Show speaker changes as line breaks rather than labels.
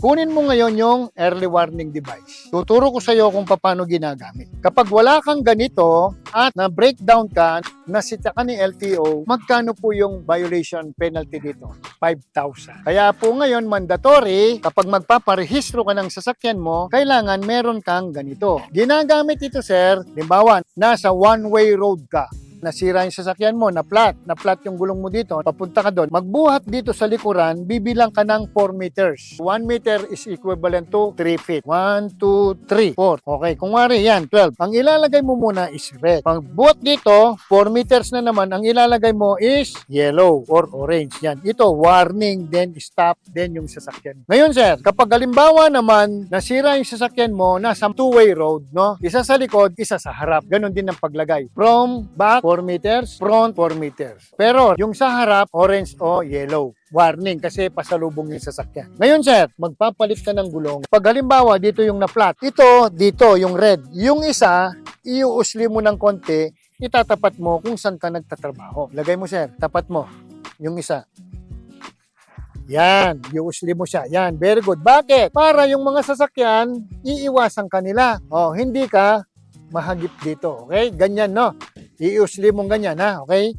Kunin mo ngayon yung early warning device. Tuturo ko sa iyo kung paano ginagamit. Kapag wala kang ganito at na-breakdown ka, nasita ka ni LTO, magkano po yung violation penalty dito? 5,000. Kaya po ngayon, mandatory, kapag magpaparehistro ka ng sasakyan mo, kailangan meron kang ganito. Ginagamit ito, sir, limbawa, nasa one-way road ka. Nasira yung sasakyan mo, na flat yung gulong mo dito, papunta ka doon, magbuhat dito sa likuran, bibilang ka ng 4 meters. 1 meter is equivalent to 3 feet. 1, 2, 3, 4. Okay, kung wari yan, 12. Ang ilalagay mo muna is red. Pagbuhat dito, 4 meters na naman, ang ilalagay mo is yellow or orange. Yan, ito, warning, then stop, then yung sasakyan. Ngayon, sir, kapag halimbawa naman, nasira yung sasakyan mo, nasa two-way road, no? Isa sa likod, isa sa harap. Ganon din ang paglagay. From back, 4 meters, front 4 meters. Pero yung sa harap, orange o yellow. Warning kasi pasalubong yung sasakyan. Ngayon, sir, magpapalit ka ng gulong. Pag halimbawa, dito yung na-flat. Ito, dito, yung red. Yung isa, iuusli mo ng konti, itatapat mo kung saan ka nagtatrabaho. Lagay mo, sir, tapat mo. Yung isa. Yan, iuusli mo siya. Yan, very good. Bakit? Para yung mga sasakyan, iiwasan kanila. O, hindi ka mahagip dito. Okay? Ganyan, no? Iusli mong ganyan, ha? Okay?